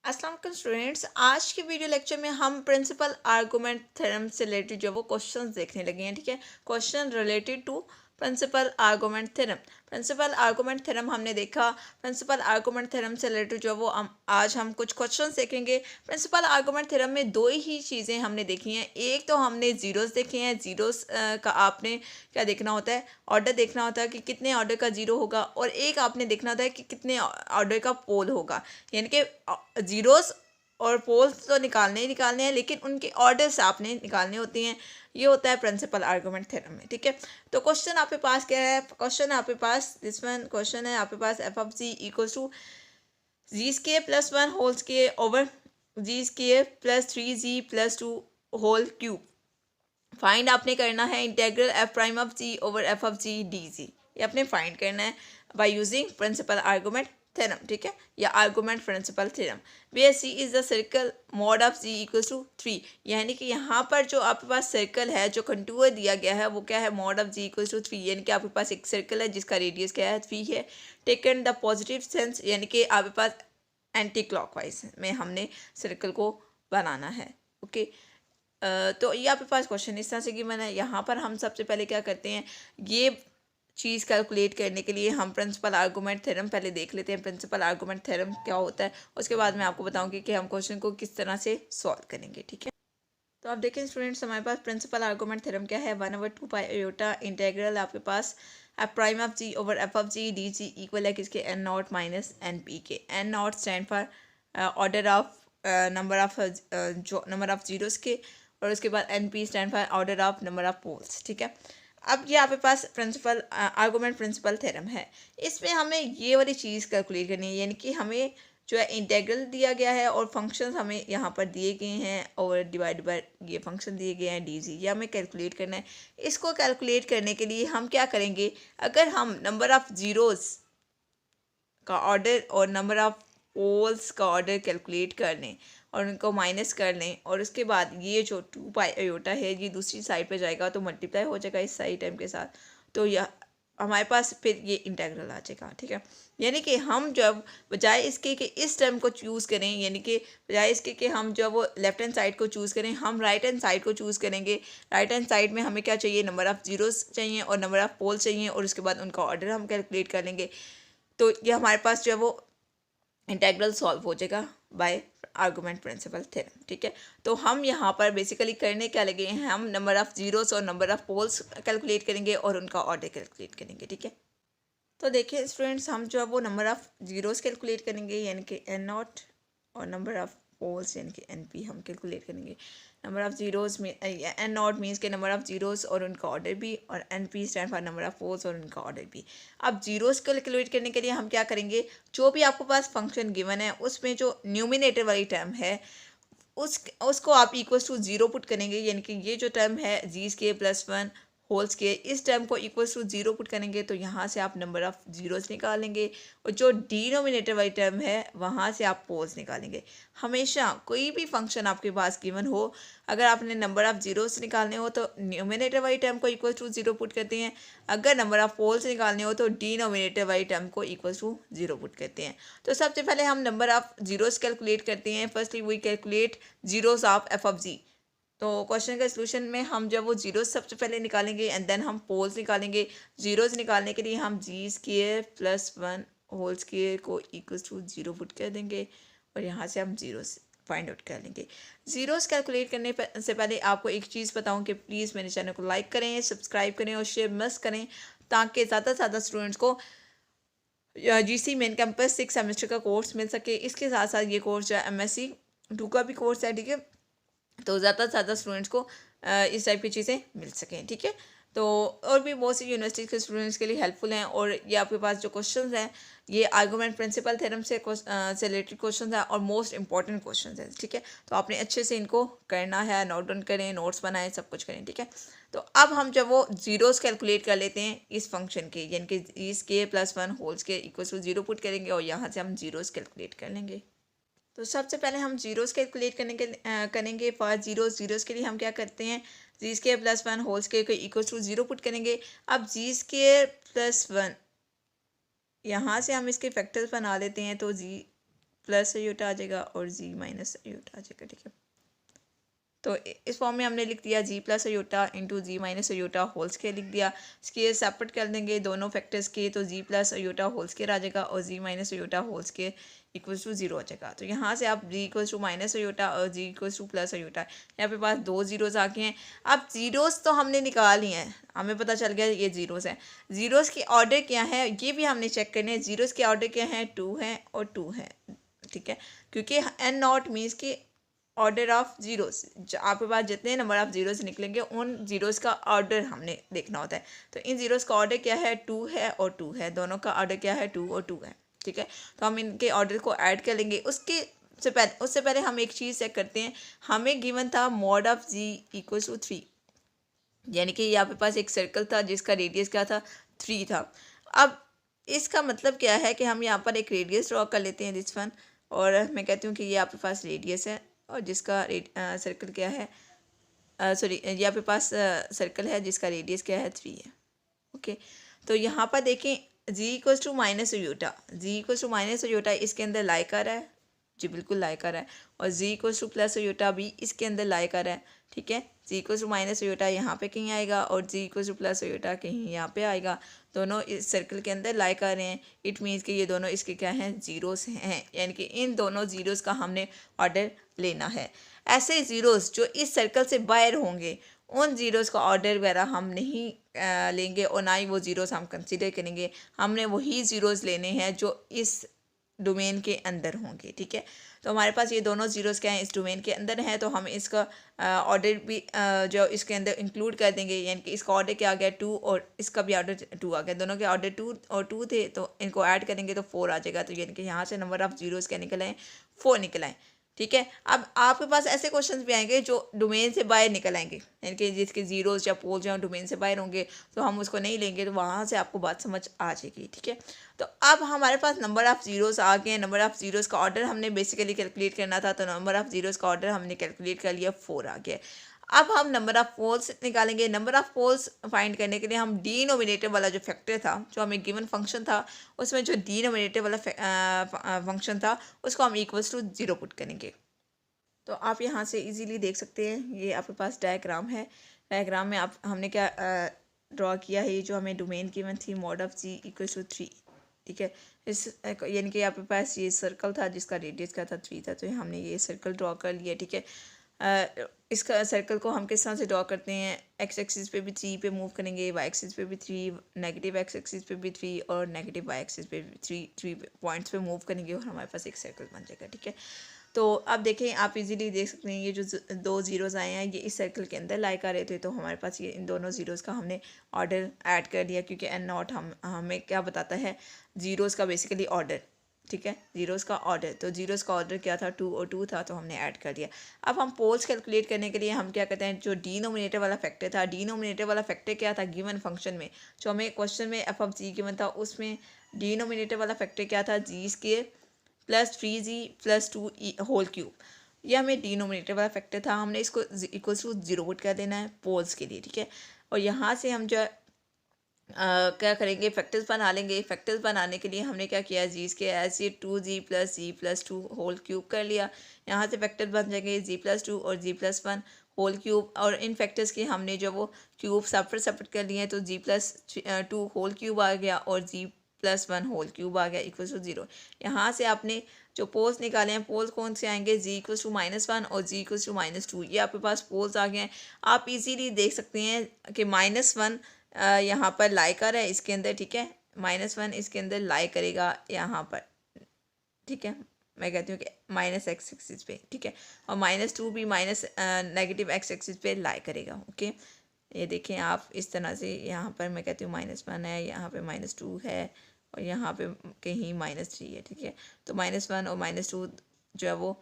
अस्सलाम वालेकुम स्टूडेंट्स। आज के वीडियो लेक्चर में हम प्रिंसिपल आर्गूमेंट थ्योरम से रिलेटेड जो वो क्वेश्चंस देखने लगे हैं। ठीक है, question related to principle argument theorem. Principle argument theorem हमने देखा। प्रिंसिपल आर्गूमेंट थ्योरम से रिलेटेड जो वो आज हम कुछ क्वेश्चंस देखेंगे। प्रिंसिपल आर्गूमेंट थ्योरम में दो ही चीज़ें हमने देखी हैं। एक तो हमने जीरोस देखे हैं। जीरोस का आपने क्या देखना होता है, ऑर्डर देखना होता है कि कितने ऑर्डर का जीरो होगा, और एक आपने देखना होता है कि कितने ऑर्डर का पोल होगा। यानी कि जीरोस और पोल्स तो निकालने ही निकालने हैं, लेकिन उनके ऑर्डर्स आपने निकालने होते हैं। ये होता है प्रिंसिपल आर्गूमेंट थ्योरम में। ठीक है, तो क्वेश्चन आपके पास क्या है? क्वेश्चन आपके पास दिस वन क्वेश्चन है आपके पास f of ji equals to g square plus one whole square over g square plus three g plus two whole cube. Find आपने करना है integral f prime of ji over f of ji d g. ये आपने find करना है by using principle argument theorem. ठीक है, या argument principle theorem. Where c is the circle mod of ji equals to 3। यानी कि यहाँ पर जो आपके पास सर्कल है, जो कंटूर दिया गया है, वो क्या है? Mod of ji equals to 3। यानी कि आपके पास एक सर्कल है जिसका रेडियस क्या है? 3 है। टेकन द पॉजिटिव सेंस, यानी कि आपके पास एंटी क्लॉकवाइज में हमने सर्कल को बनाना है। ओके, तो ये आपके पास क्वेश्चन इस तरह से कि मैंने यहाँ पर हम सबसे पहले क्या करते हैं, ये चीज़ कैलकुलेट करने के लिए हम प्रिंसिपल आर्गूमेंट थ्योरम पहले देख लेते हैं। प्रिंसिपल आर्गूमेंट थ्योरम क्या होता है, उसके बाद मैं आपको बताऊंगी कि हम क्वेश्चन को किस तरह से सॉल्व करेंगे। ठीक है, तो आप देखें स्टूडेंट्स, हमारे पास प्रिंसिपल आर्गूमेंट थ्योरम क्या है? 1/2 पाई आयोटा इंटेग्रल आपके पास f prime of ji over f of ji d ji equal है किसके? N naught minus N P के। N naught stand for order of number of zeros के, और उसके बाद N P stand for order of number of poles. ठीक है, अब ये आपके पास प्रिंसिपल आर्गूमेंट प्रिंसिपल थ्योरम है। इसमें हमें ये वाली चीज़ कैलकुलेट करनी है, यानी कि हमें जो है इंटेग्रल दिया गया है और फंक्शंस हमें यहाँ पर दिए गए हैं, और डिवाइड बाय ये फंक्शन दिए गए हैं डी जी। ये हमें कैलकुलेट करना है। इसको कैलकुलेट करने के लिए हम क्या करेंगे? अगर हम नंबर ऑफ़ ज़ीरोज़ का ऑर्डर और नंबर ऑफ़ पोल्स का ऑर्डर कैलकुलेट कर लें और उनको माइनस कर लें, और उसके बाद ये जो 2 पाई आयोटा है ये दूसरी साइड पे जाएगा तो मल्टीप्लाई हो जाएगा इस साइड टर्म के साथ, तो यह हमारे पास फिर ये इंटेग्रल आ जाएगा। ठीक है, यानी कि हम जब बजाय इसके कि इस टर्म को चूज़ करें, यानी कि बजाय इसके कि हम जब वो लेफ्ट हैंड साइड को चूज़ करें, हम राइट हैंड साइड को चूज़ करेंगे। राइट हैंड साइड में हमें क्या चाहिए? नंबर ऑफ़ जीरोस चाहिए और नंबर ऑफ़ पोल चाहिए, और उसके बाद उनका ऑर्डर हम कैलकुलेट कर लेंगे। तो ये हमारे पास जो है वो इंटेग्रल सॉल्व हो जाएगा बाय आर्गूमेंट प्रिंसिपल थ्योरम। ठीक है, तो हम यहाँ पर बेसिकली करने क्या लगे हैं? हम नंबर ऑफ़ जीरोस और नंबर ऑफ़ पोल्स कैलकुलेट करेंगे और उनका ऑर्डर कैलकुलेट करेंगे। ठीक है, तो देखिए स्टूडेंट्स, हम जो है वो नंबर ऑफ़ जीरोस कैलकुलेट करेंगे यानी कि एन नॉट, और नंबर ऑफ़ पोल्स यानी कि एन पी हम कैलकुलेट करेंगे। नंबर ऑफ़ जीरोस में एन नॉट मीन्स के नंबर ऑफ़ जीरोस और उनका ऑर्डर भी, और n P stand for number of poles और उनका ऑर्डर भी। अब जीरोस को कैलकुलेट करने के लिए हम क्या करेंगे? जो भी आपके पास फंक्शन गिवन है उसमें जो न्यूमिनेटर वाली टर्म है उसको आप इक्वल्स टू ज़ीरो पुट करेंगे, यानी कि ये जो टर्म है g square plus one whole square, इस टर्म को इक्वल्स टू ज़ीरो पुट करेंगे तो यहाँ से आप नंबर ऑफ़ ज़ीरोज़ निकालेंगे, और जो डिनोमिनेटर वाली टर्म है वहाँ से आप पोल्स निकालेंगे। हमेशा कोई भी फंक्शन आपके पास गिवन हो, अगर आपने नंबर ऑफ़ ज़ीरोज़ निकालने हो तो न्यूमिनेटर वाली टर्म को इक्वल्स टू ज़ीरो पुट करते हैं। अगर नंबर ऑफ़ पोल्स निकालने हो तो डिनोमिनेटर वाली टर्म को इक्वल्स टू ज़ीरो पुट करते हैं। तो सबसे पहले हम नंबर ऑफ़ ज़ीरोज़ कैलकुलेट करते हैं। Firstly we calculate zeros of f of g. तो क्वेश्चन का सोल्यूशन में हम जब वो जीरोस सबसे पहले निकालेंगे एंड देन हम पोल्स निकालेंगे। जीरोस निकालने के लिए हम g square plus one whole square को इक्वल्स टू ज़ीरो पुट कर देंगे, और यहाँ से हम जीरोस फाइंड आउट कर लेंगे। जीरोस कैलकुलेट करने से पहले आपको एक चीज़ बताऊँ कि प्लीज़ मेरे चैनल को लाइक करें, सब्सक्राइब करें और शेयर मस्ट करें, ताकि ज़्यादा से ज़्यादा स्टूडेंट्स को जीसी मेन कैंपस 6 सेमेस्टर का कोर्स मिल सके। इसके साथ साथ ये कोर्स जो है MSc 2 का भी कोर्स है। ठीक है, तो ज़्यादा से ज़्यादा स्टूडेंट्स को इस टाइप की चीज़ें मिल सकें। ठीक है, तो और भी बहुत सी यूनिवर्सिटीज़ के स्टूडेंट्स के लिए हेल्पफुल हैं, और ये आपके पास जो क्वेश्चंस हैं ये आर्गूमेंट प्रिंसिपल थ्योरम से रिलेटेड क्वेश्चंस हैं और मोस्ट इंपॉर्टेंट क्वेश्चंस हैं। ठीक है, तो आपने अच्छे से इनको करना है, नोट डाउन करें, नोट्स बनाएं, सब कुछ करें। ठीक है, तो अब हम जब वो जीरोस कैलकुलेट कर लेते हैं इस फंक्शन के, यानी कि e square plus one whole square equal to zero put करेंगे, और यहाँ से हम जीरोस कैलकुलेट कर लेंगे। तो सबसे पहले हम जीरोस कैलकुलेट करेंगे। फॉर जीरोस के लिए हम क्या करते हैं? G square plus one whole square को इक्वल टू ज़ीरो पुट करेंगे। अब जी स्केयर प्लस वन यहाँ से हम इसके फैक्टर्स बना लेते हैं, तो जी प्लस आयोटा आ जाएगा और जी माइनस आयोटा आ जाएगा, ठीक है। तो इस फॉर्म में हमने लिख दिया जी प्लस आयोटा इंटू जी माइनस आयोटा होल स्क्वायर लिख दिया। स्क्वायर सेपरेट कर देंगे दोनों फैक्टर्स के, तो g plus iota whole square आ जाएगा और g minus iota whole square equals to zero आ जाएगा। तो यहाँ से आप g equals to minus iota और g equals to plus iota, यहाँ पे पास दो जीरोस आ गए हैं। अब जीरोस तो हमने निकाल लिए हैं, हमें पता चल गया ये जीरोस हैं। जीरोस के ऑर्डर क्या है ये भी हमने चेक करने हैं। जीरोस के ऑर्डर क्या है, 2 है और 2 है, ठीक है। क्योंकि एन नॉट मीन्स कि ऑर्डर ऑफ जीरोस, आपके पास जितने नंबर ऑफ जीरोस निकलेंगे उन जीरोस का ऑर्डर हमने देखना होता है। तो इन जीरोस का ऑर्डर क्या है, 2 है और 2 है, दोनों का ऑर्डर क्या है, 2 और 2 है, ठीक है। तो हम इनके ऑर्डर को ऐड कर लेंगे। उससे पहले हम एक चीज़ चेक करते हैं। हमें गिवन था mod of ji equals to 3, यानी कि यहाँ पे पास एक सर्कल था जिसका रेडियस क्या था, 3 था। अब इसका मतलब क्या है कि हम यहाँ पर एक रेडियस ड्रॉ कर लेते हैं दिस वन, और मैं कहती हूँ कि ये आपके पास रेडियस है और जिसका सर्कल क्या है, सॉरी यहाँ पे पास सर्कल है जिसका रेडियस क्या है, 3 है, ओके। तो यहाँ पर देखें g equals to minus iota, g equals to minus iota इसके अंदर लाई कर रहा है, जी बिल्कुल लाई कर रहा है। और g equals to plus iota भी इसके अंदर लाई कर रहा है, ठीक है। G equals to minus iota यहाँ पे कहीं आएगा और g equals to plus iota कहीं यहाँ पे आएगा। दोनों इस सर्कल के अंदर लाई कर रहे हैं। इट मीन्स कि ये दोनों इसके क्या हैं, जीरोस हैं, यानी कि इन दोनों जीरोस का हमने ऑर्डर लेना है। ऐसे जीरोस जो इस सर्कल से बाहर होंगे उन ज़ीरोज़ का ऑर्डर वगैरह हम नहीं लेंगे और ना ही वो ज़ीरोज़ हम कंसीडर करेंगे। हमने वही ज़ीरोज़ लेने हैं जो इस डोमेन के अंदर होंगे, ठीक है। तो हमारे पास ये दोनों ज़ीरोज़ क्या हैं, इस डोमेन के अंदर हैं, तो हम इसका ऑर्डर भी जो इसके अंदर इंक्लूड कर देंगे। यानी कि इसका ऑर्डर क्या आ गया, 2 और इसका भी ऑर्डर 2 आ गया। दोनों के ऑर्डर 2 और 2 थे, तो इनको ऐड करेंगे तो 4 आ जाएगा। तो यानी कि यहाँ से नंबर ऑफ़ ज़ीरोज़ क्या निकल आए, 4 निकल आए, ठीक है। अब आपके पास ऐसे क्वेश्चंस भी आएंगे जो डोमेन से बाहर निकल आएंगे, यानी कि जिसके जीरोस या पोल्स या डोमेन से बाहर होंगे, तो हम उसको नहीं लेंगे। तो वहाँ से आपको बात समझ आ जाएगी, ठीक है। तो अब हमारे पास नंबर ऑफ़ ज़ीरोस आ गए हैं। नंबर ऑफ़ ज़ीरोस का ऑर्डर हमने बेसिकली कैलकुलेट करना था, तो नंबर ऑफ़ ज़ीरोस का ऑर्डर हमने कैलकुलेट कर लिया, 4 आ गया। अब हम नंबर ऑफ़ पोल्स निकालेंगे। नंबर ऑफ़ पोल्स फाइंड करने के लिए हम डिनोमिनेटर वाला जो फैक्टर था, जो हमें गिवन फंक्शन था, उसमें जो डिनोमिनेटर वाला फंक्शन था उसको हम इक्वल्स टू 0 पुट करेंगे। तो आप यहाँ से इजीली देख सकते हैं, ये आपके पास डायग्राम है। डायग्राम में आप हमने क्या ड्रॉ किया है, ये जो हमें डोमेन गिवन थी mod of ji equal to 3, ठीक है। इस यानी कि आपके पास ये सर्कल था जिसका रेडियस क्या था, 3 था, तो हमने ये सर्कल ड्रॉ कर लिया, ठीक है। इसका सर्कल को हम किस तरह से ड्रॉ करते हैं, एक्स एक्सिस पे भी 3 पे मूव करेंगे, वाई एक्सिस पे भी 3, नेगेटिव एक्स एक्सिस पे भी 3 और नेगेटिव वाई एक्सिस पे भी 3 पॉइंट्स पे मूव करेंगे और हमारे पास एक सर्कल बन जाएगा, ठीक है। तो अब देखें, आप इजीली देख सकते हैं ये जो दो ज़ीरोज़ आए हैं ये इस सर्कल के अंदर लाई कर रहे थे, तो हमारे पास ये इन दोनों ज़ीरोज़ का हमने ऑर्डर ऐड कर दिया, क्योंकि एन नॉट हमें क्या बताता है, ज़ीरोज़ का बेसिकली ऑर्डर, ठीक है, ज़ीरोज़ का ऑर्डर। तो ज़ीरोज़ का ऑर्डर क्या था, 2 और 2 था, तो हमने ऐड कर दिया। अब हम पोल्स कैलकुलेट करने के लिए हम क्या करते हैं, जो डिनोमिनेटर वाला फैक्टर था, डिनोमिनेटर वाला फैक्टर क्या था, गिवन फंक्शन में जो हमें क्वेश्चन में एफ ऑफ जी गिवन था, उसमें डिनोमिनेटर वाला फैक्टर क्या था, g square plus 3g plus 2 whole cube. ये हमें डिनोमिनेटर वाला फैक्टर था, हमने इसको इक्वल्स टू 0 पुट कर देना है पोल्स के लिए, ठीक है। और यहाँ से हम जो क्या करेंगे, फैक्टर्स बना लेंगे। फैक्टर्स बनाने के लिए हमने क्या किया, जी के ऐसे 2g प्लस 2 होल क्यूब कर लिया। यहाँ से फैक्टर बन जाएंगे g+2 और g+1 होल क्यूब, और इन फैक्टर्स के हमने जो वो क्यूब सेपरेट कर लिए हैं, तो g+2 होल क्यूब आ गया और g+1 होल क्यूब आ गया इक्वल टू 0। यहाँ से आपने जो पोल्स निकाले हैं, पोल्स कौन से आएंगे, g इक्वल टू -1 और g इक्वल टू -2, ये आपके पास पोल्स आ गए हैं। आप इजीली देख सकते हैं कि -1 यहाँ पर लाई कर है इसके अंदर, ठीक है, -1 इसके अंदर लाई करेगा यहाँ पर, ठीक है। मैं कहती हूँ कि माइनस एक्स एक्सिस पे, ठीक है, और -2 भी माइनस नेगेटिव एक्स एक्सिस पे लाई करेगा, ओके। ये देखें आप इस तरह से, यहाँ पर मैं कहती हूँ -1 है, यहाँ पे -2 है और यहाँ पे कहीं -3 है, ठीक है। तो -1 और -2 जो है वो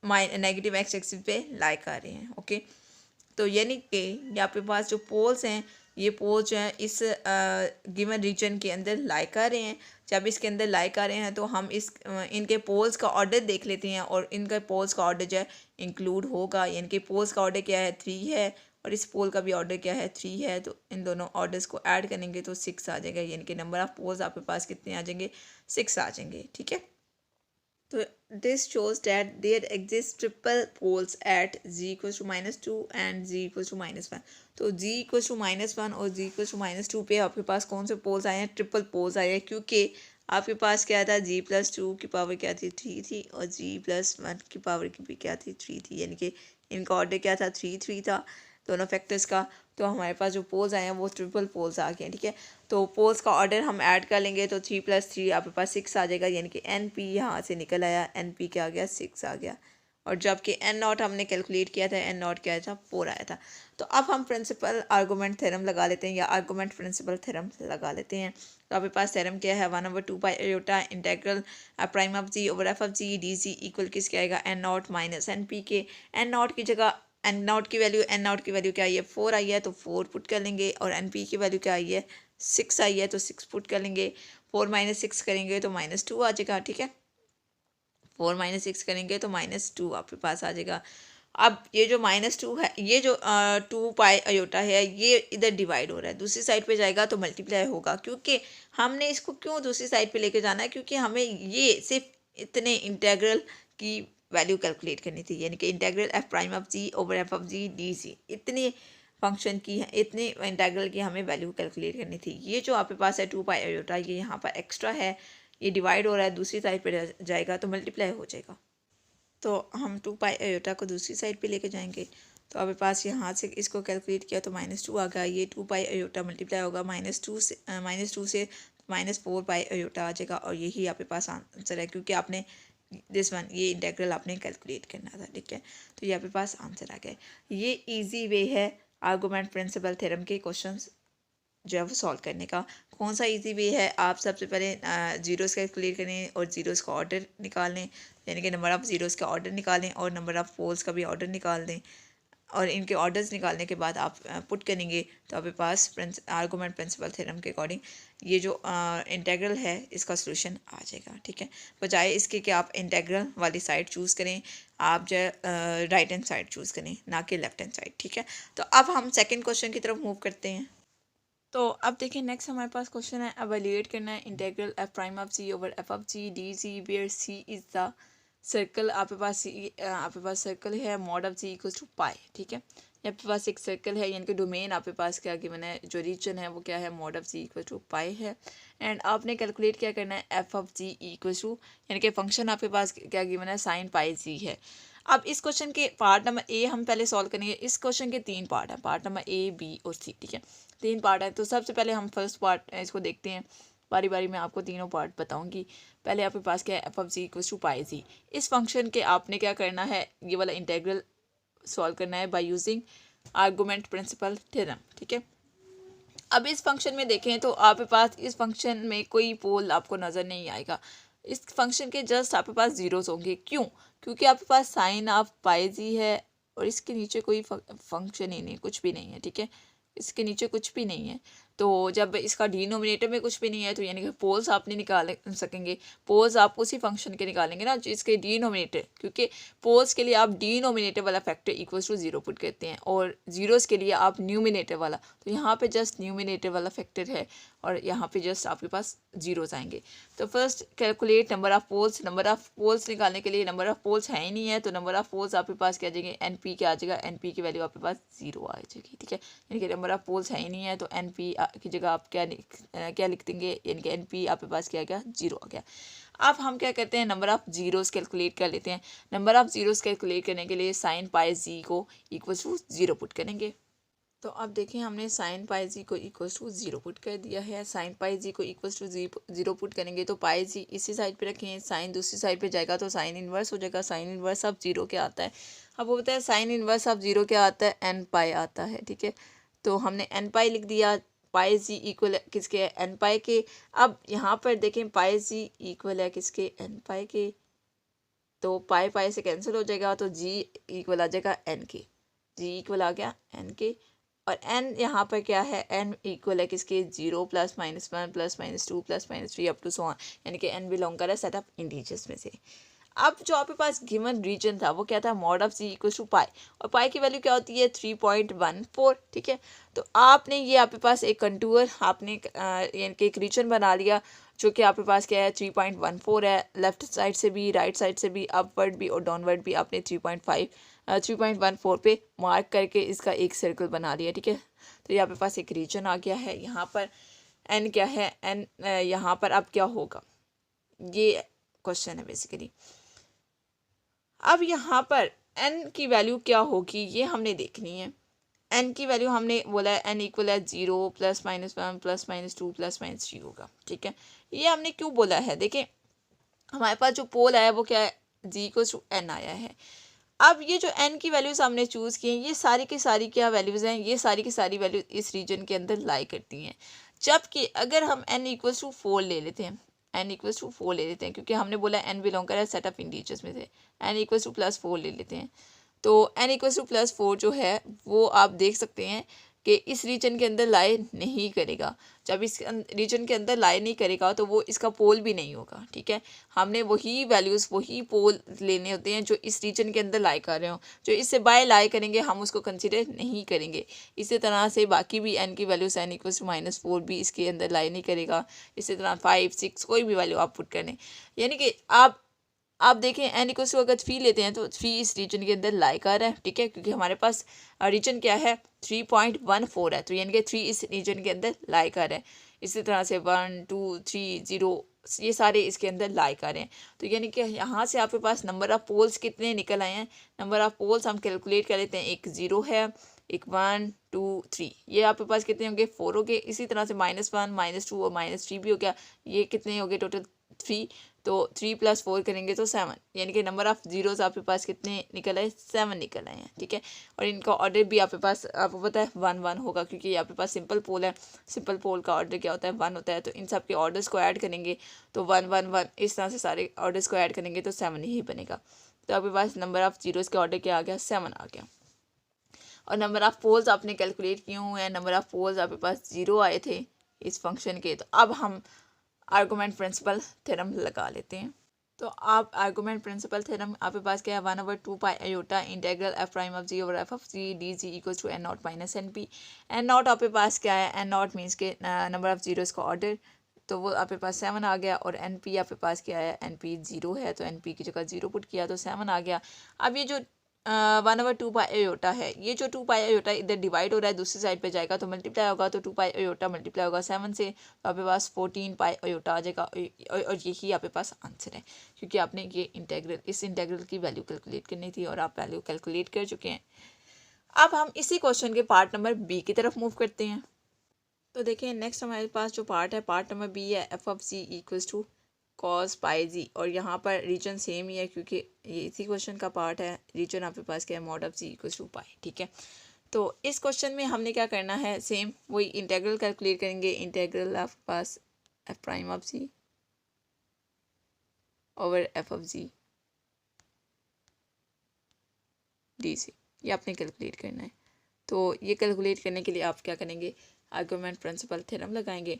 नेगेटिव एक्स एक्सिस पे लाई कर रहे हैं, ओके। तो यानी कि यहाँ पे पास जो पोल्स हैं, ये पोल्स जो हैं इस गिवन रीजन के अंदर लाई कर रहे हैं। जब इसके अंदर लाई कर रहे हैं तो हम इनके पोल्स का ऑर्डर देख लेते हैं, और इनका पोल्स का ऑर्डर जो है इंक्लूड होगा। यानी कि पोल्स का ऑर्डर क्या है, 3 है, और इस पोल का भी ऑर्डर क्या है, 3 है। तो इन दोनों ऑर्डर्स को ऐड करेंगे तो 6 आ जाएगा, यानी कि नंबर ऑफ़ पोल्स आपके पास कितने आ जाएंगे, 6 आ जाएंगे, ठीक है। तो this shows that there exist triple poles at z equals to -2 and z equals to -1। तो z इक्वल्स टू -1 और z इक्वल्स टू -2 पे आपके पास कौन से पोल्स आए हैं? ट्रिपल पोल्स आए हैं, क्योंकि आपके पास क्या था, g+2 की पावर क्या थी, 3 थी, और g+1 की पावर की भी क्या थी, 3 थी, यानी कि इनका ऑर्डर क्या था, 3 था दोनों फैक्टर्स का। तो हमारे पास जो पोल्स आए हैं वो ट्रिपल पोल्स आ गए हैं, ठीक है। तो पोल्स का ऑर्डर हम ऐड कर लेंगे तो 3+3 आपके पास 6 आ जाएगा, यानी कि एन पी यहाँ से निकल आया, एन पी क्या आ गया, 6 आ गया। और जबकि एन नॉट हमने कैलकुलेट किया था, एन नॉट क्या था, 4 आया था। तो अब हम प्रिंसिपल आर्गूमेंट थ्योरम लगा लेते हैं, या आर्गूमेंट प्रिंसिपल थ्योरम लगा लेते हैं। तो आपके पास थ्योरम क्या है, 1/2 iota integral prime of ji over f of ji d ji equal किसके आएगा, n naught minus N P के। एन नॉट की जगह एन नॉट की वैल्यू क्या आई है, 4 आई है, तो 4 पुट कर लेंगे। और एन पी की वैल्यू क्या आई है, 6 आई है, तो 6 पुट कर लेंगे। 4 - 6 करेंगे तो -2 आ जाएगा, ठीक है। 4 - 6 करेंगे तो -2 आपके पास आ जाएगा। अब ये जो -2 है, ये जो 2 अयोटा है, ये इधर डिवाइड हो रहा है, दूसरी साइड पे जाएगा तो मल्टीप्लाई होगा, क्योंकि हमने इसको क्यों दूसरी साइड पे लेके जाना है, क्योंकि हमें ये सिर्फ इतने इंटेग्रल की वैल्यू कैलकुलेट करनी थी, यानी कि integral f prime of ji over f of ji d c, इतने फंक्शन की है, इतने इंटेग्रल की हमें वैल्यू कैलकुलेट करनी थी। ये जो आपके पास है 2 अयोटा, ये यहाँ पर एक्स्ट्रा है, ये डिवाइड हो रहा है, दूसरी साइड पे जाएगा तो मल्टीप्लाई हो जाएगा। तो हम 2 अयोटा को दूसरी साइड पे लेके जाएंगे। तो आपके पास यहाँ से इसको कैलकुलेट किया तो -2 आ गया, ये 2 अयोटा मल्टीप्लाई होगा -2 से -4 अयोटा आ जाएगा, और यही आपके पास आंसर है, क्योंकि आपने दिस वन ये इंटेग्रल आपने कैलकुलेट करना था, ठीक है। तो ये आपके पास आंसर आ गया। ये ईजी वे है आर्गूमेंट प्रिंसिपल थ्योरम के क्वेश्चंस जो है वो सॉल्व करने का। कौन सा इजी वे है, आप सबसे पहले जीरोस कैलकुलेट करें और जीरोस का ऑर्डर निकाल लें, यानी कि नंबर ऑफ़ जीरोस का ऑर्डर निकालें और नंबर ऑफ़ पोल्स का भी ऑर्डर निकाल दें, और इनके ऑर्डर्स निकालने के बाद आप पुट करेंगे तो आपके पास आर्गूमेंट प्रिंसिपल थ्योरम के अकॉर्डिंग ये जो इंटेग्रल है इसका सोल्यूशन आ जाएगा, ठीक है। बजाय इसके कि आप इंटेग्रल वाली साइड चूज़ करें, आप जो है राइट हैंड साइड चूज़ करें, ना कि लेफ्ट हैंड साइड, ठीक है। तो अब हम सेकेंड क्वेश्चन की तरफ मूव करते हैं। तो अब देखिए नेक्स्ट हमारे पास क्वेश्चन है, एवेल्यूएट करना है integral f prime of ji over f of ji d g where c is the circle. आपके पास सर्कल है, mod of ji equals to pi, ठीक है। आपके पास एक सर्कल है, यानी कि डोमेन आपके पास क्या गिवन है, जो रीजन है वो क्या है, mod of ji equal to pi है। एंड आपने कैलकुलेट क्या करना है, f of ji equals to, यानी कि फंक्शन आपके पास क्या गिवन है, साइन पाई जी है। अब इस क्वेश्चन के पार्ट नंबर ए हम पहले सॉल्व करेंगे। इस क्वेश्चन के 3 पार्ट हैं, पार्ट नंबर ए बी और सी, ठीक है। 3 पार्ट है, तो सबसे पहले हम फर्स्ट पार्ट इसको देखते हैं। बारी बारी में आपको तीनों पार्ट बताऊंगी। पहले आपके पास क्या है, f of ji equal to pi g. इस फंक्शन के आपने क्या करना है, ये वाला इंटेग्रल सॉल्व करना है by using argument principle theorem, ठीक है। अब इस फंक्शन में देखें तो आपके पास इस फंक्शन में कोई पोल आपको नज़र नहीं आएगा। इस फंक्शन के जस्ट आपके पास जीरोस होंगे, क्यों, क्योंकि आपके पास साइन ऑफ पाई जी है और इसके नीचे कोई फंक्शन ही नहीं, कुछ भी नहीं है, ठीक है। इसके नीचे कुछ भी नहीं है, तो जब इसका डिनोमिनेटर में कुछ भी नहीं है तो यानी कि पोल्स आप नहीं निकाल सकेंगे। पोल्स आप उसी फंक्शन के निकालेंगे ना जिसके डिनोमिनेटर, क्योंकि पोल्स के लिए आप डिनोमिनेटर वाला फैक्टर इक्वल्स टू 0 पुट करते हैं, और जीरोस के लिए आप न्यूमिनेटर वाला। तो यहाँ पे जस्ट न्यूमिनेटर वाला फैक्टर है और यहाँ पे जस्ट आपके पास जीरोस आएंगे। तो first calculate number of poles. Number of poles निकालने के लिए नंबर ऑफ पोल्स है ही नहीं है, तो नंबर ऑफ पोल्स आपके पास क्या आ जाएंगे, एन पी क्या आ जाएगा, एन पी की वैल्यू आपके पास 0 आ जाएगी, ठीक है। यानी कि नंबर ऑफ पोल्स है ही नहीं है, तो एन पी की जगह आप क्या लिख देंगे, यानी कि एन पी आपके पास क्या आ गया, 0 आ गया। अब हम क्या करते हैं, नंबर ऑफ जीरोस कैलकुलेट कर लेते हैं। नंबर ऑफ जीरोस कैलकुलेट करने के लिए साइन पाई जी को इक्वल टू 0 पुट करेंगे। तो अब देखें हमने साइन पाई जी को इक्वल्स टू 0 पुट कर दिया है। साइन पाई जी को इक्वल्स टू 0 पुट करेंगे तो पाई जी इसी साइड पे रखें, साइन दूसरी साइड पे जाएगा तो साइन इन्वर्स हो जाएगा। साइन इन्वर्स ऑफ 0 क्या आता है, अब वो बताया साइन इन्वर्स ऑफ 0 क्या आता है, एन पाई आता है, ठीक है। तो हमने एन पाई लिख दिया, पाई जी इक्वल किसके है, एन पाई के। अब यहाँ पर देखें पाई जी इक्वल है किसके, एन पाई के, तो पाई पाई से कैंसिल हो जाएगा, तो जी इक्वल आ जाएगा एन के, जी इक्वल आ गया एन के। और n यहाँ पर क्या है, n इक्वल है किसके, 0 + -1 + -2 + -3 अप टू सो ऑन, यानी कि n बिलोंग कर रहा है सेट ऑफ इंटीजर्स में से। अब जो आपके पास गिवन रीजन था वो क्या था, mod of ji equal to pi, और पाई की वैल्यू क्या होती है 3.14, ठीक है। तो आपने ये आपके पास एक कंटूर आपने यानी कि एक रीजन बना लिया जो कि आपके पास क्या है 3.14 है, लेफ्ट साइड से भी राइट साइड से भी अपवर्ड भी और डाउनवर्ड भी आपने 3.14 पे मार्क करके इसका एक सर्कल बना लिया, ठीक है। तो यहाँ पे पास एक रीजन आ गया है, यहाँ पर एन क्या है, एन यहाँ पर अब क्या होगा, ये क्वेश्चन है बेसिकली। अब यहाँ पर एन की वैल्यू क्या होगी ये हमने देखनी है। एन की वैल्यू हमने बोला है एन इक्वल है 0 +-1 +-2 +-3 होगा, ठीक है। ये हमने क्यों बोला है, देखें हमारे पास जो पोल आया वो क्या है, जी इक्वल टू एन आया है। अब ये जो एन की वैल्यूज हमने चूज़ की हैं ये सारी की सारी क्या वैल्यूज़ हैं, ये सारी की सारी वैल्यूज इस रीजन के अंदर लाई करती हैं। जबकि अगर हम एन इक्वल टू 4 ले लेते हैं, एन इक्वल टू 4 ले लेते हैं, क्योंकि हमने बोला एन बिलोंग कर सेट ऑफ इंटीजर्स में से, एन इक्वल टू +4 ले लेते हैं। तो एन इक्वल टू +4 जो है वो आप देख सकते हैं कि इस रीजन के अंदर लाई नहीं करेगा। जब इस रीजन के अंदर लाई नहीं करेगा तो वो इसका पोल भी नहीं होगा, ठीक है। हमने वही वैल्यूज़ वही पोल लेने होते हैं जो इस रीजन के अंदर लाई कर रहे हो, जो इससे बाय लाई करेंगे हम उसको कंसिडर नहीं करेंगे। इसी तरह से बाकी भी एन की वैल्यूज एन इक्वल टू -4 भी इसके अंदर लाई नहीं करेगा। इसी तरह 5 6 कोई भी वैल्यू आप पुट करें, यानी कि आप देखें एन इक्वल टू अगर 3 लेते हैं तो 3 इस रीजन के अंदर लाई कर है, ठीक है, क्योंकि हमारे पास रीजन क्या है 3.14 है, तो यानी कि 3 इस रीजन के अंदर लाई कर है। इसी तरह से 1 2 3 0 ये सारे इसके अंदर लाई कर हैं। तो यानी कि यहाँ से आपके पास नंबर ऑफ पोल्स कितने निकल आए हैं, नंबर ऑफ पोल्स हम कैलकुलेट कर लेते हैं, एक 0 है, एक 1 2 3, ये आपके पास कितने होंगे 4 हो गए। इसी तरह से -1 -2 और -3 भी हो गया, ये कितने हो गए टोटल 3। तो 3 + 4 करेंगे तो 7, यानी कि नंबर ऑफ जीरोस आपके पास कितने निकल आए 7 निकल आए हैं, ठीक है। और इनका ऑर्डर भी आपके पास आपको पता है 1 1 होगा, क्योंकि आपके पास सिंपल पोल है, सिंपल पोल का ऑर्डर क्या होता है 1 होता है। तो इन सब के ऑर्डर्स को ऐड करेंगे तो 1 1 1 इस तरह से सारे ऑर्डर्स को ऐड करेंगे तो 7 ही बनेगा। तो आपके पास नंबर ऑफ जीरोस के ऑर्डर क्या आ गया 7 आ गया। और नंबर ऑफ पोल्स आपने कैलकुलेट किए हुए हैं, नंबर ऑफ पोल्स आपके पास 0 आए थे इस फंक्शन के। तो अब हम आर्गूमेंट प्रिंसिपल थ्योरम लगा लेते हैं। तो आप आर्गूमेंट प्रिंसिपल थ्योरम आपके पास क्या है 1/2 pi iota integral f prime of ji over f of ji d ji equal to n naught minus N p. N naught आपके पास क्या है, एन नॉट मीन्स के नंबर ऑफ जीरोस का ऑर्डर, तो वो आपके पास 7 आ गया। और एन पी आपके पास क्या है, एन पी 0 है, तो एन पी की जगह 0 पुट किया तो 7 आ गया। अब ये जो 1/2 पाई आयोटा है, ये जो 2 पाई आयोटा इधर डिवाइड हो रहा है दूसरी साइड पे जाएगा तो मल्टीप्लाई होगा, तो 2 पाई आयोटा मल्टीप्लाई होगा 7 से, तो आपके पास 14 पाई आयोटा आ जाएगा। और यही आपके पास आंसर है, क्योंकि आपने ये इंटेग्रल इस इंटेग्रल की वैल्यू कैलकुलेट करनी थी और आप वैल्यू कैलकुलेट कर चुके हैं। अब हम इसी क्वेश्चन के पार्ट नंबर बी की तरफ मूव करते हैं। तो देखिए नेक्स्ट हमारे पास जो पार्ट है पार्ट नंबर बी है f of ji equals to cos pi z, और यहाँ पर रीजन सेम ही है क्योंकि ये इसी क्वेश्चन का पार्ट है। रीजन आपके पास क्या है mod of ji equals to pi, ठीक है। तो इस क्वेश्चन में हमने क्या करना है, सेम वही इंटेग्रल कैलकुलेट करेंगे। इंटेग्रल आपके पास f prime of ji over f of ji d c, ये आपने कैलकुलेट करना है। तो ये कैलकुलेट करने के लिए आप क्या करेंगे, आर्गुमेंट प्रिंसिपल थ्योरम लगाएंगे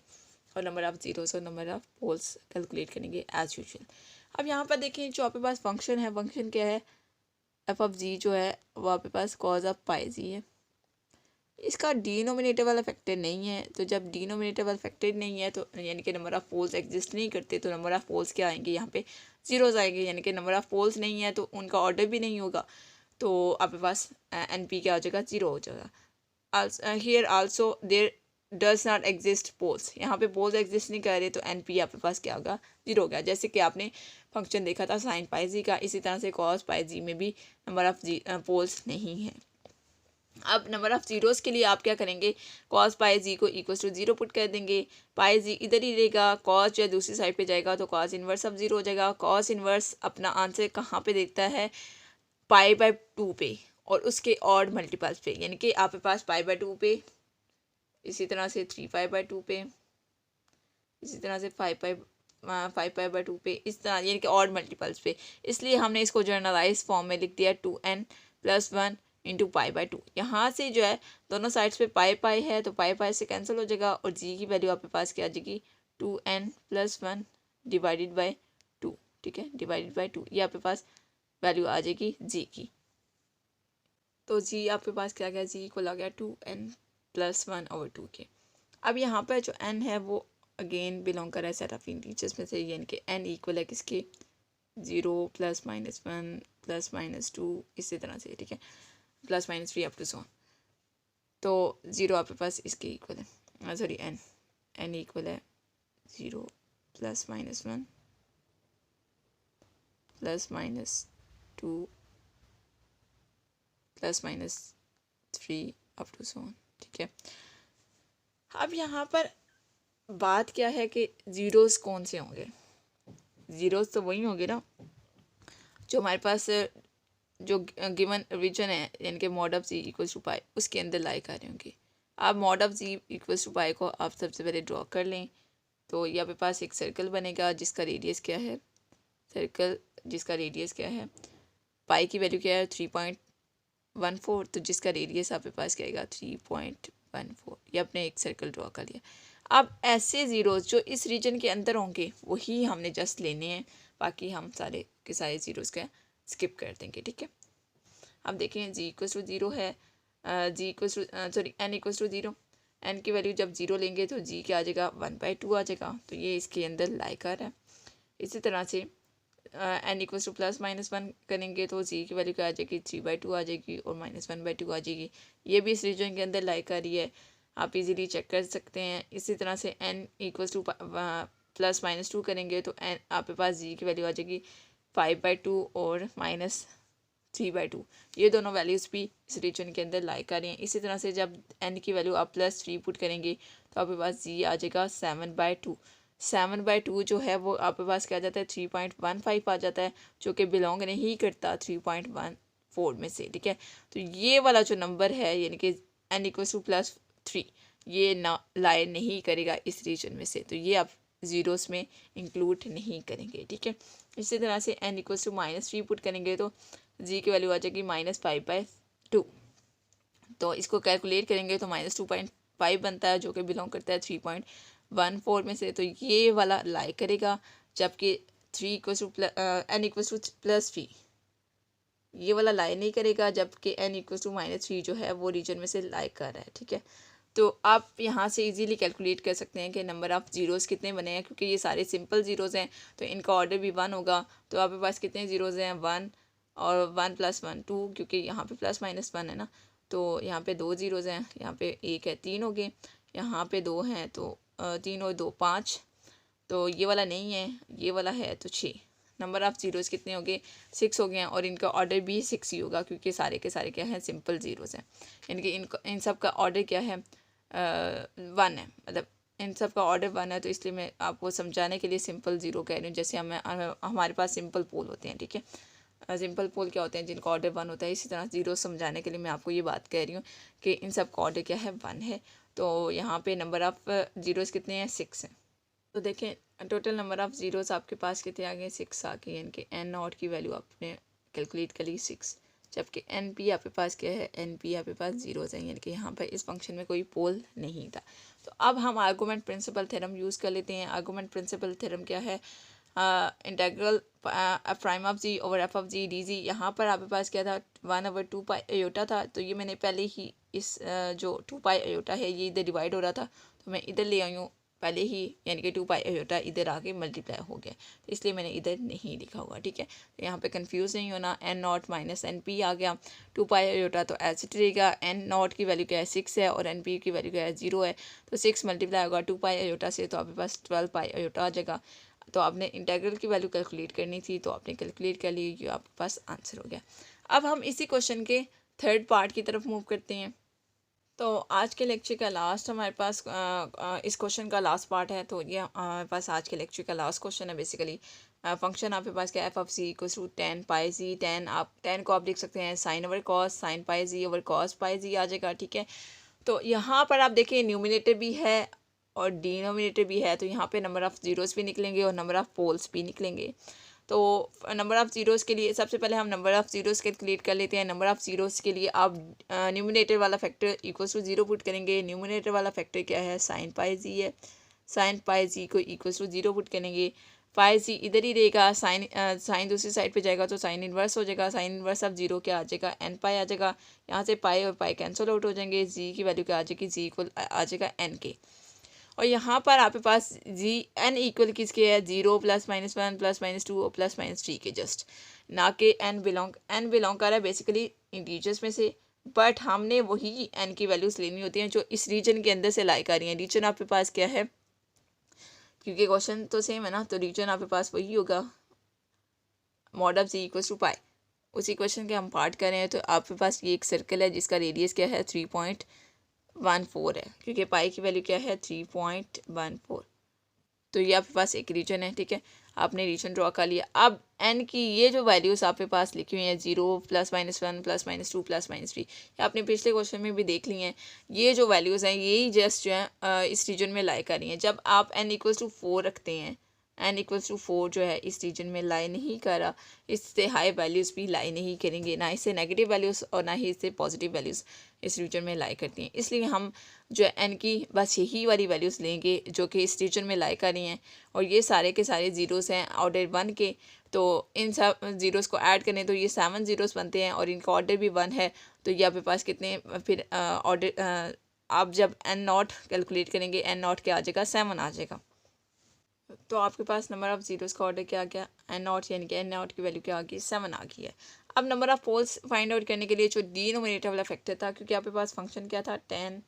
और नंबर ऑफ जीरोस और नंबर ऑफ पोल्स कैलकुलेट करेंगे एज यूजुअल। अब यहाँ पर देखिए जो आपके पास फंक्शन है, फंक्शन क्या है एफ ऑफ जी जो है वो आपके पास कॉज ऑफ पाई जी है। इसका डिनोमिनेटर वाला फैक्टर नहीं है, तो जब डिनोमिनेटर वाला फैक्टर नहीं है तो यानी कि नंबर ऑफ पोल्स एग्जिस्ट नहीं करते, तो नंबर ऑफ पोल्स क्या आएंगे यहाँ पे जीरोज आएंगे, यानी कि नंबर ऑफ पोल्स नहीं है तो उनका ऑर्डर भी नहीं होगा। तो आपके पास एन पी क्या हो जाएगा 0 हो जाएगा। Here also there does not exist poles, यहाँ पे पोल्स एग्जिस्ट नहीं कर रहे तो एन पी आपके पास क्या होगा 0 हो गया। जैसे कि आपने फंक्शन देखा था साइन पाई जी का, इसी तरह से कॉस पाई जी में भी नंबर ऑफ पोल्स नहीं है। अब नंबर ऑफ जीरोस के लिए आप क्या करेंगे, कॉस पाई जी को इक्वल्स टू 0 पुट कर देंगे। पाई जी इधर ही रहेगा, कॉस जो है दूसरी साइड पे जाएगा तो कॉस इन्वर्स अब 0 हो जाएगा। कॉस इन्वर्स अपना आंसर कहाँ पे देखता है π/2 पे और उसके ऑड मल्टीपल्स पे, यानी कि आपके पास π/2 पे, इसी तरह से 3π/2 पे, इसी तरह से 5π/2 पे, इस तरह यानी कि ऑड मल्टीपल्स पे। इसलिए हमने इसको जर्नलाइज फॉर्म में लिख दिया 2n + 1 इंटू π/2। यहाँ से जो है दोनों साइड्स पे पाई है तो पाई से कैंसिल हो जाएगा और जी की वैल्यू आपके पास क्या आ जाएगी 2n + 1 डिवाइडेड बाई 2, ठीक है, डिवाइडेड बाई 2, ये आपके पास वैल्यू आ जाएगी जी की। तो जी आपके पास क्या गया, जी को लग गया 2n+1/2 के। अब यहाँ पर जो n है वो अगेन बिलोंग कर रहा है सेट ऑफ इंटीजर्स में से, यानी कि n इक्वल है किसके, 0 +-1 +-2 इसी तरह से, ठीक है, +-3 अप टू सो। तो 0 आपके पास इसके इक्वल है, सॉरी n इक्वल है 0 +-1 +-2 +-3 अप टू सो, ठीक है। अब यहाँ पर बात क्या है कि ज़ीरोज़ कौन से होंगे, ज़ीरोज़ तो वही होंगे ना जो हमारे पास जो गिवन रीजन है, यानी कि mod of ji equals to pi उसके अंदर लाई कर रहे होंगे। आप mod of ji equals to pi को आप सबसे पहले ड्रॉ कर लें। तो यहाँ पे पास एक सर्कल बनेगा जिसका रेडियस क्या है, सर्कल जिसका रेडियस क्या है, पाई की वैल्यू क्या है 3.14, तो जिसका रेडियस आपके पास क्या आएगा 3.14। ये आपने एक सर्कल ड्रॉ कर लिया। अब ऐसे ज़ीरोज़ जो इस रीजन के अंदर होंगे वही हमने जस्ट लेने हैं, बाकी हम सारे के सारे ज़ीरोज़ का स्किप कर देंगे, ठीक है। अब देखें जी इक्वल्स टू 0 है, g equals to sorry n equals to 0, n की वैल्यू जब 0 लेंगे तो जी क्या आ जाएगा 1/2 आ जाएगा, तो ये इसके अंदर लाई कर रहा है। इसी तरह से n इक्वल्स टू +-1 करेंगे तो जी की वैल्यू क्या आ जाएगी 3/2 आ जाएगी और -1/2 आ जाएगी, ये भी इस रीजन के अंदर लाई कर रही है, आप इजीली चेक कर सकते हैं। इसी तरह से n इक्वल्स टू +-2 करेंगे तो n आपके पास जी की वैल्यू आ जाएगी 5/2 और -3/2, ये दोनों वैल्यूज़ भी इस रीजन के अंदर लाई कर रही हैं। इसी तरह से जब n की वैल्यू आप +3 पुट करेंगे तो आपके पास जी आ जाएगा 7/2। 7/2 जो है वो आपके पास क्या आ जाता है 3.15 आ जाता है, जो कि बिलोंग नहीं करता 3.14 में से, ठीक है। तो ये वाला जो नंबर है यानी कि n इक्वल्स टू +3 ये ना लाई नहीं करेगा इस रीजन में से, तो ये आप ज़ीरोस में इंक्लूड नहीं करेंगे, ठीक है। इसी तरह से n इक्वल्स टू -3 पुट करेंगे तो जी की वैल्यू आ जाएगी -5/2। तो इसको कैलकुलेट करेंगे तो -2.5 बनता है, जो कि बिलोंग करता है 3.14 में से, तो ये वाला लाई करेगा। जबकि n इक्वल्स टू +3 ये वाला लाई नहीं करेगा, जबकि n इक्वल्स टू -3 जो है वो रीजन में से लाई कर रहा है, ठीक है। तो आप यहाँ से इजीली कैलकुलेट कर सकते हैं कि नंबर ऑफ़ ज़ीरोज़ कितने बने हैं, क्योंकि ये सारे सिंपल ज़ीरोज़ हैं तो इनका ऑर्डर भी 1 होगा। तो आपके पास कितने ज़ीरोज़ हैं 1 और 1 + 1 2, क्योंकि यहाँ पे +-1 है ना, तो यहाँ पे 2 ज़ीरोज़ हैं, यहाँ पे 1 है 3 हो गए, यहाँ पे 2 हैं तो 3 और 2 5, तो ये वाला नहीं है, ये वाला है तो 6। नंबर ऑफ़ ज़ीरोज़ कितने हो गए 6 हो गए हैं, और इनका ऑर्डर भी 6 ही होगा क्योंकि सारे के सारे क्या हैं सिंपल ज़ीरोज़ हैं, यानी कि इन सब का ऑर्डर क्या है 1 है, मतलब इन सब का ऑर्डर 1 है। तो इसलिए मैं आपको समझाने के लिए सिंपल ज़ीरो कह रही हूँ, जैसे हमारे पास सिंपल पोल होते हैं, ठीक है। सिंपल पोल क्या होते हैं जिनका ऑर्डर 1 होता है, इसी तरह ज़ीरो समझाने के लिए मैं आपको ये बात कह रही हूँ कि इन सब का ऑर्डर क्या है 1 है। तो यहाँ पे नंबर ऑफ़ ज़ीरोज़ कितने हैं 6 हैं। तो देखें टोटल नंबर ऑफ़ ज़ीरोज़ आपके पास कितने आ गए 6 आ गए, यानी कि n0 की वैल्यू आपने कैलकुलेट कर ली 6, जबकि NP आपके पास क्या है NP आपके पास ज़ीरोज़ हैं, यानी कि यहाँ पर इस फंक्शन में कोई पोल नहीं था। तो अब हम आर्गूमेंट प्रिंसिपल थ्योरम यूज़ कर लेते हैं। आर्गूमेंट प्रिंसिपल थ्योरम क्या है, integral prime of ji over f of ji d z. यहाँ पर आपके पास क्या था 1/2 पाई अयोटा था, तो ये मैंने पहले ही इस जो 2 पाई अयोटा है ये इधर डिवाइड हो रहा था तो मैं इधर ले आई हूँ पहले ही, यानी कि 2 पाई अयोटा इधर आके मल्टीप्लाई हो गया, तो इसलिए मैंने इधर नहीं लिखा हुआ, ठीक है। तो यहाँ पे कंफ्यूज नहीं होना, n0 - NP आ गया 2 पाई अयोटा, तो ऐसे रहेगा n0 की वैल्यू क्या है 6 है और NP की वैल्यू क्या है 0 है, तो 6 मल्टीप्लाई होगा 2 पाई अयोटा से, तो आपके पास 12 पाई अयोटा आ जाएगा। तो आपने इंटीग्रल की वैल्यू कैलकुलेट करनी थी तो आपने कैलकुलेट कर ली, ये आपके पास आंसर हो गया। अब हम इसी क्वेश्चन के थर्ड पार्ट की तरफ मूव करते हैं। तो आज के लेक्चर का लास्ट हमारे पास इस क्वेश्चन का लास्ट पार्ट है, तो ये हमारे पास आज के लेक्चर का लास्ट क्वेश्चन है। बेसिकली फंक्शन आपके पास क्या f of c equals to tan pi g, tan को आप लिख सकते हैं sine over cos sine pi g over cos pi g आ जाएगा, ठीक है। तो यहाँ पर आप देखिए न्यूमिनेटर भी है और डिनोमिनेटर भी है, तो यहाँ पे नंबर ऑफ़ ज़ीरोज़ भी निकलेंगे और नंबर ऑफ़ पोल्स भी निकलेंगे। तो नंबर ऑफ़ ज़ीरोज़ के लिए सबसे पहले हम नंबर ऑफ़ ज़ीरोज़ कैलकुलेट कर लेते हैं। नंबर ऑफ़ ज़ीरोज़ के लिए आप न्यूमिनेटर वाला फैक्टर इक्वल्स टू 0 पुट करेंगे। न्यूमिनेटर वाला फैक्टर क्या है साइन पाई जी है, साइन पाई जी को इक्वल्स टू 0 पुट करेंगे। पाई जी इधर ही रहेगा, साइन दूसरी साइड पे जाएगा तो साइन इन्वर्स हो जाएगा, साइन इन्वर्स अब जीरो क्या आ जाएगा, एन पाई आ जाएगा। यहाँ से पाई और पाई कैंसिल आउट हो जाएंगे, जी की वैल्यू क्या आ जाएगी, जी इक्वल आ जाएगा एन के। और यहाँ पर आपके पास जी एन इक्वल किसके है, 0 +-1 +-2 और +-3 के जस्ट, ना कि एन बिलोंग कर रहा है बेसिकली इंटीजर्स में से, बट हमने वही एन की वैल्यूज़ लेनी होती हैं जो इस रीजन के अंदर से लाई कर रही हैं। रीजन आपके पास क्या है, क्योंकि क्वेश्चन तो सेम है ना, तो रीजन आपके पास वही होगा, mod of ji equals to pi. उसी क्वेश्चन के हम पार्ट कर रहे हैं। तो आपके पास ये एक सर्कल है जिसका रेडियस क्या है, 3.14 है, क्योंकि पाई की वैल्यू क्या है, 3.14। तो ये आपके पास एक रीजन है, ठीक है, आपने रीजन ड्रॉ कर लिया। अब एन की ये जो वैल्यूज़ आपके पास लिखी हुई हैं, 0 +-1 +-2 +-3, ये आपने पिछले क्वेश्चन में भी देख ली हैं। ये जो वैल्यूज़ हैं यही जस्ट जो है इस रीजन में लाई कर रही हैं। जब आप n = 4 रखते हैं, n = 4 जो है इस रीजन में लाई नहीं कर रहा, इससे हाई वैल्यूज़ भी लाई नहीं करेंगे, ना इससे नेगेटिव वैल्यूज़ और ना ही इससे पॉजिटिव वैल्यूज़ इस रीजन में लाई करती हैं। इसलिए हम जो है एन की बस यही वाली वैल्यूज़ लेंगे जो कि इस रीजन में लाई कर रही हैं, और ये सारे के सारे ज़ीरोज़ हैं ऑर्डर 1 के। तो इन सब ज़ीरोज़ को ऐड करें तो ये 7 ज़ीरोज़ बनते हैं, और इनका ऑर्डर भी 1 है। तो ये आपके पास कितने फिर ऑर्डर आप जब एन नॉट कैलकुलेट करेंगे, एन नॉट क्या आ जाएगा, 7 आ जाएगा। तो आपके पास नंबर ऑफ़ ज़ीरोज़ का ऑर्डर क्या आ गया, एन नॉट, यानी कि एन नॉट की वैल्यू क्या आ गई, 7 आ गई है। अब number of poles find out करने के लिए जो डिनोमिनेटर वाला फैक्टर था, क्योंकि आपके पास फंक्शन क्या था, 10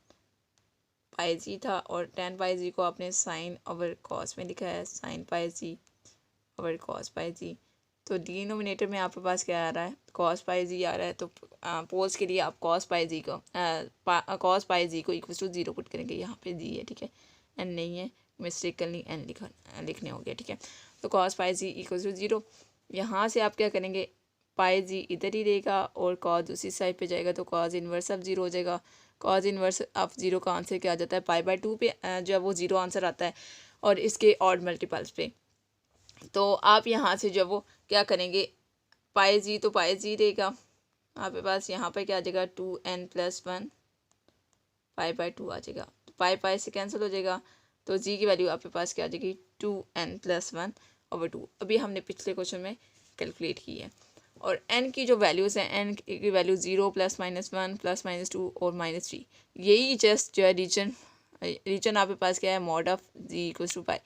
पाई जी था, और 10 पाई जी को आपने साइन ओवर कॉस में लिखा है, sign pi g over cos pi जी। तो डिनोमिनेटर में आपके पास क्या आ रहा है, कॉस पाई जी आ रहा है। तो पोल्स के लिए आप कॉस पाई जी को इक्वल टू 0 पुट करेंगे। यहाँ पे जी है, ठीक है, एन नहीं है, मिस्टेकली एन लिखने हो गया, ठीक है। तो cos pi z equal to 0। यहाँ से आप क्या करेंगे, पाई जी इधर ही रहेगा और कॉस दूसरी साइड पे जाएगा, तो कॉस इन्वर्स ऑफ 0 हो जाएगा। कॉस इन्वर्स ऑफ 0 का आंसर क्या आ जाता है, पाई/2 पे जो है वो 0 आंसर आता है, और इसके ऑड मल्टीपल्स पे। तो आप यहाँ से जो वो क्या करेंगे, पाई जी तो पाई जी रहेगा आपके पास, यहाँ पर क्या आ जाएगा, 2n+1 पाई/2 आ जाएगा। तो पाई से कैंसिल हो जाएगा, तो जी की वैल्यू आपके पास क्या आ जाएगी, 2n+1/2। अभी हमने पिछले क्वेश्चन में कैलकुलेट की है। और n की जो वैल्यूज़ हैं, n की वैल्यू 0 +-1 +-2 और -3, यही जस्ट जो है रीजन आपके पास क्या है, mod of ji equals to pi,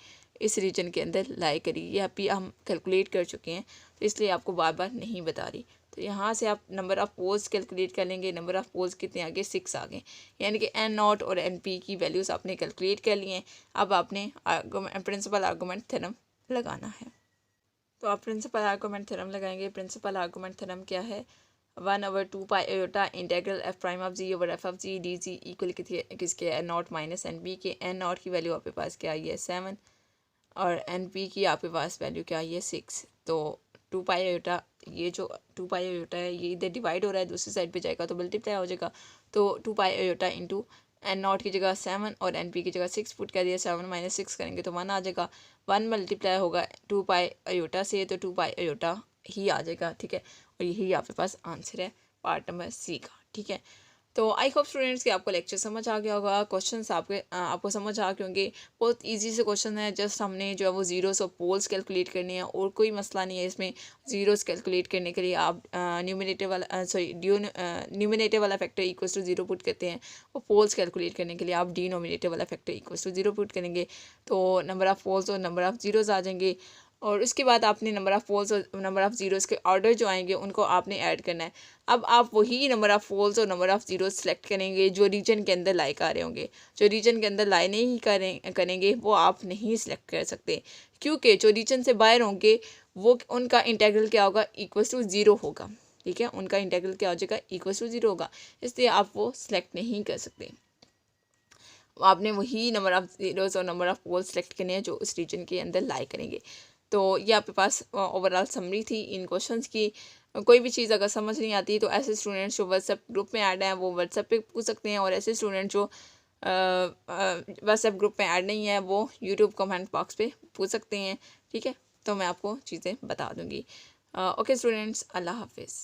इस रीजन के अंदर लाई करी। ये अभी हम कैलकुलेट कर चुके हैं, तो इसलिए आपको बार बार नहीं बता रही। तो यहाँ से आप नंबर ऑफ़ पोल्स कैलकुलेट कर लेंगे। नंबर ऑफ़ पोल्स कितने आ गए, 6 आ गए, यानी कि एन नॉट और एन पी की वैल्यूज़ आपने कैलकुलेट कर लिए हैं। अब आपने प्रिंसिपल आर्गूमेंट थ्योरम लगाना है। तो आप प्रिंसिपल आर्गूमेंट थ्योरम लगाएंगे। प्रिंसिपल आर्गूमेंट थ्योरम क्या है, 1/2 pi iota integral f prime of ji over f of ji d ji equal किसके, N naught minus N B के। एन नॉट की वैल्यू आपके पास क्या आई है, 7, और एन पी की आपके पास वैल्यू क्या आई है, 6। तो 2 पाई आयोटा, ये जो 2 पाई आयोटा है ये इधर डिवाइड हो रहा है, दूसरी साइड पे जाएगा तो मल्टीप्लाई हो जाएगा। तो 2 pi iota into n naught की जगह 7 और एन पी की जगह 6 पुट कर दिया, 7 - 6 करेंगे तो 1 आ जाएगा। 1 मल्टीप्लाई होगा 2 पाई आयोटा से, तो 2 पाई आयोटा ही आ जाएगा, ठीक है। और यही आपके पास आंसर है पार्ट नंबर सी का, ठीक है। तो आई होप स्टूडेंट्स कि आपको लेक्चर समझ आ गया होगा, क्वेश्चंस आपको समझ आ गए होंगे। बहुत इजी से क्वेश्चन है, जस्ट हमने जो है वो ज़ीरोस और पोल्स कैलकुलेट करनी है, और कोई मसला नहीं है इसमें। ज़ीरोस कैलकुलेट करने के लिए आप न्यूमिनेटर वाला फैक्टर इक्वल्स टू 0 पुट करते हैं, और पोल्स कैलकुलेट करने के लिए आप डिनोमिनेटर वाला फैक्टर इक्वल्स टू 0 पुट करेंगे, तो नंबर ऑफ़ पोल्स और नंबर ऑफ़ ज़ीरोज़ आ जाएंगे। और उसके बाद आपने नंबर ऑफ़ पोल्स और नंबर ऑफ़ ज़ीरोज़ के ऑर्डर जो आएंगे उनको आपने ऐड करना है। अब आप वही नंबर ऑफ़ पोल्स और नंबर ऑफ़ ज़ीरोज़ सेलेक्ट करेंगे जो रीजन के अंदर लाई आ रहे होंगे। जो रीजन के अंदर लाई नहीं करेंगे वो आप नहीं सेलेक्ट कर सकते, क्योंकि जो रीजन से बाहर होंगे वो उनका इंटीग्रल क्या होगा, इक्वल्स टू 0 होगा, ठीक है। उनका इंटीग्रल क्या हो जाएगा, इक्वल्स टू 0 होगा, इसलिए आप वो सेलेक्ट नहीं कर सकते। आपने वही नंबर ऑफ़ ज़ीरोज़ और नंबर ऑफ़ पोल्स सेलेक्ट करने हैं जो उस रीजन के अंदर लाई करेंगे। तो ये आपके पास ओवरऑल समरी थी इन क्वेश्चंस की। कोई भी चीज़ अगर समझ नहीं आती तो ऐसे स्टूडेंट्स जो व्हाट्सएप ग्रुप में ऐड हैं वो व्हाट्सएप पे पूछ सकते हैं, और ऐसे स्टूडेंट जो व्हाट्सएप ग्रुप में ऐड नहीं है वो यूट्यूब कमेंट बॉक्स पे पूछ सकते हैं, ठीक है। तो मैं आपको चीज़ें बता दूँगी। ओके स्टूडेंट्स, अल्लाह हाफिज़।